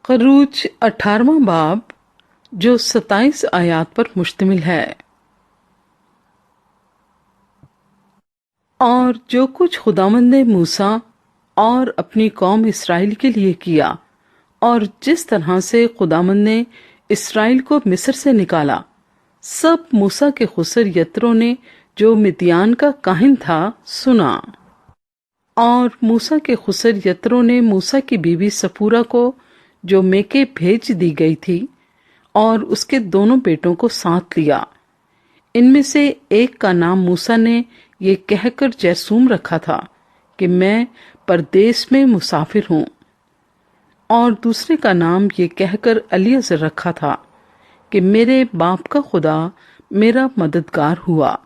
खरूज 18वां बाब जो 27 आयात पर मुश्तमिल है। और जो कुछ खुदावंद ने मूसा और अपनी कौम इसराइल के लिए किया और जिस तरह से खुदावंद ने इसराइल को मिस्र से निकाला, सब मूसा के खुसर यत्रो ने जो मिद्यान का काहिन था सुना। और मूसा के खुसर यत्रो ने मूसा की बीवी सपूरा को जो मेके भेज दी गई थी और उसके दोनों बेटों को साथ लिया। इनमें से एक का नाम मूसा ने ये कहकर जैसूम रखा था कि मैं परदेश में मुसाफिर हूँ, और दूसरे का नाम ये कहकर अलीअज़र रखा था कि मेरे बाप का खुदा मेरा मददगार हुआ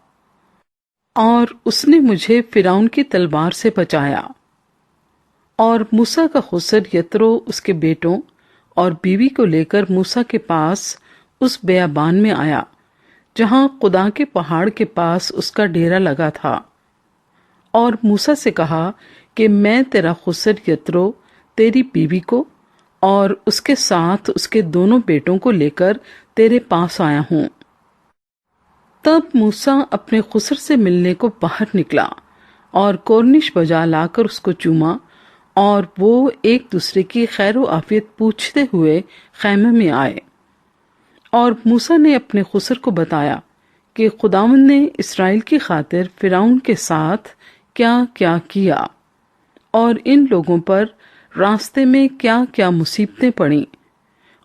और उसने मुझे फिरौन की तलवार से बचाया। और मूसा का खुसर यत्रो उसके बेटों और बीवी को लेकर मूसा के पास उस बेयाबान में आया जहां खुदा के पहाड़ के पास उसका डेरा लगा था, और मूसा से कहा कि मैं तेरा खुसर यत्रो तेरी बीवी को और उसके साथ उसके दोनों बेटों को लेकर तेरे पास आया हूं। तब मूसा अपने खुसर से मिलने को बाहर निकला और कोरनिश बजा लाकर उसको चूमा, और वो एक दूसरे की खैर आफियत पूछते हुए खैमे में आए। और मूसा ने अपने खुसर को बताया कि खुदावंद ने इसराइल की खातिर फिरौन के साथ क्या क्या किया और इन लोगों पर रास्ते में क्या क्या मुसीबतें पड़ी,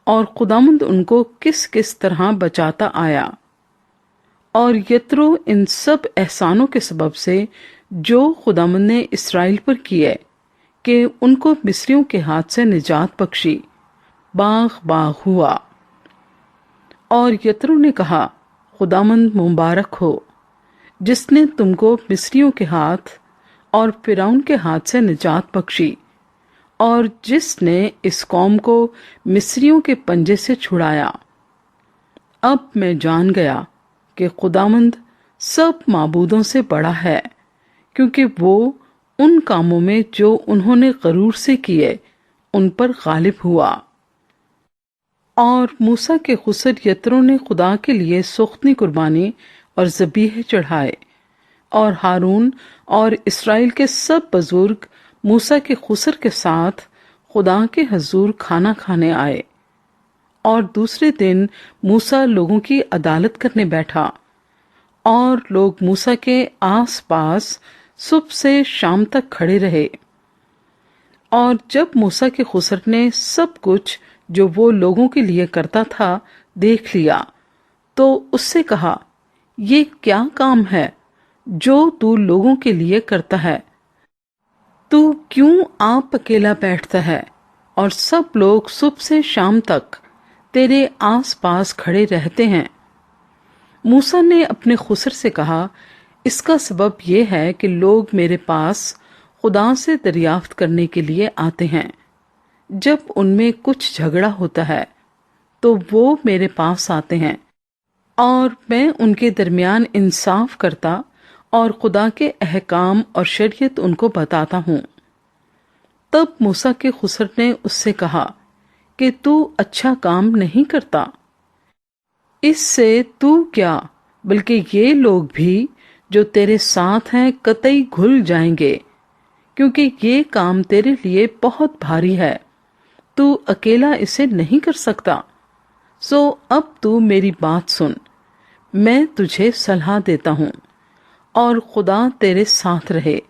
और खुदावंद उनको किस किस तरह बचाता आया। और यत्रो इन सब एहसानों के सबब से जो खुदावंद ने इसराइल पर किए कि उनको मिस्रियों के हाथ से निजात बख्शी, बाग बाग हुआ। और यत्रो ने कहा, खुदावंद मुबारक हो जिसने तुमको मिस्रियों के हाथ और फिरौन के हाथ से निजात बख्शी, और जिसने इस कौम को मिस्रियों के पंजे से छुड़ाया। अब मैं जान गया कि खुदावंद सब माबूदों से बड़ा है, क्योंकि वो उन कामों में जो उन्होंने गरूर से किए उन पर गालिब हुआ। और मूसा के खुसर यत्रो ने खुदा के लिए सुख्तनी कुर्बानी और ज़बीहे चढ़ाए, और हारून और इसराइल के सब बुजुर्ग मूसा के खुसर के साथ खुदा के हजूर खाना खाने आए। और दूसरे दिन मूसा लोगों की अदालत करने बैठा, और लोग मूसा के आस पास सुबह से शाम तक खड़े रहे। और जब मूसा के खुसर ने सब कुछ जो वो लोगों के लिए करता था देख लिया, तो उससे कहा, ये क्या काम है जो तू लोगों के लिए करता है? तू क्यों आप अकेला बैठता है और सब लोग सुबह से शाम तक तेरे आस पास खड़े रहते हैं? मूसा ने अपने खुसर से कहा, इसका सबब यह है कि लोग मेरे पास खुदा से दरियाफ्त करने के लिए आते हैं। जब उनमें कुछ झगड़ा होता है तो वो मेरे पास आते हैं, और मैं उनके दरमियान इंसाफ करता और खुदा के अहकाम और शरीयत उनको बताता हूँ। तब मूसा के खुसर ने उससे कहा कि तू अच्छा काम नहीं करता। इससे तू क्या बल्कि ये लोग भी जो तेरे साथ हैं कतई घुल जाएंगे, क्योंकि ये काम तेरे लिए बहुत भारी है, तू अकेला इसे नहीं कर सकता। सो अब तू मेरी बात सुन, मैं तुझे सलाह देता हूँ, और खुदा तेरे साथ रहे।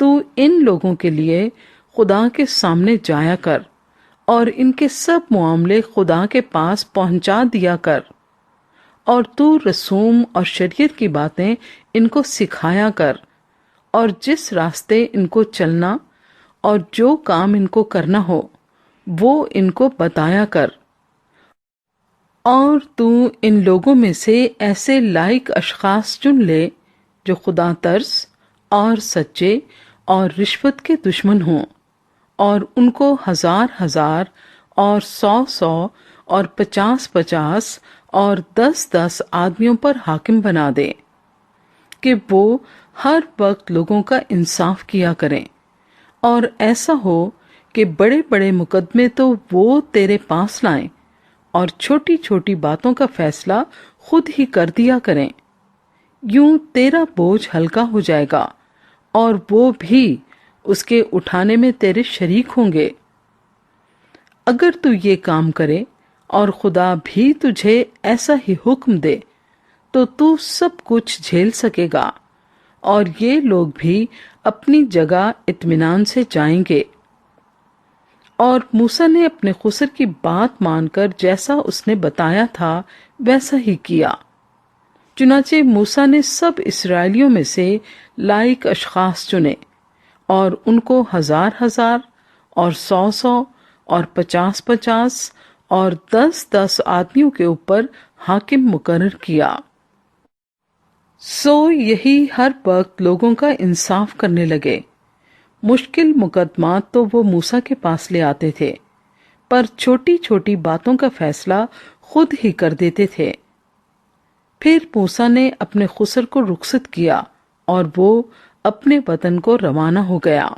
तू इन लोगों के लिए खुदा के सामने जाया कर, और इनके सब मामले खुदा के पास पहुंचा दिया कर, और तू रसूम और शरीयत की बातें इनको सिखाया कर, और जिस रास्ते इनको चलना और जो काम इनको करना हो वो इनको बताया कर। और तू इन लोगों में से ऐसे लायक अशखास चुन ले जो खुदा तरस और सच्चे और रिश्वत के दुश्मन हों, और उनको 1000 और 100 और 50 और 10 आदमियों पर हाकिम बना दे, कि वो हर वक्त लोगों का इंसाफ किया करें। और ऐसा हो کہ بڑے بڑے مقدمے تو وہ تیرے پاس لائیں اور چھوٹی چھوٹی باتوں کا فیصلہ خود ہی کر دیا کریں۔ یوں تیرا بوجھ ہلکا ہو جائے گا اور وہ بھی اس کے اٹھانے میں تیرے شریک ہوں گے۔ اگر تو یہ کام کرے اور خدا بھی تجھے ایسا ہی حکم دے تو تو سب کچھ جھیل سکے گا، اور یہ لوگ بھی اپنی جگہ اطمینان سے جائیں گے۔ اور موسیٰ نے اپنے خسر کی بات مان کر جیسا اس نے بتایا تھا ویسا ہی کیا۔ چنانچہ موسیٰ نے سب اسرائیلیوں میں سے لائق اشخاص چنے اور ان کو 1000 اور 100 اور 50 اور 10 آدمیوں کے اوپر حاکم مقرر کیا۔ سو یہی ہر وقت لوگوں کا انصاف کرنے لگے۔ مشکل مقدمات تو وہ موسیٰ کے پاس لے آتے تھے، پر چھوٹی چھوٹی باتوں کا فیصلہ خود ہی کر دیتے تھے۔ پھر موسیٰ نے اپنے خسر کو رخصت کیا اور وہ اپنے وطن کو روانہ ہو گیا۔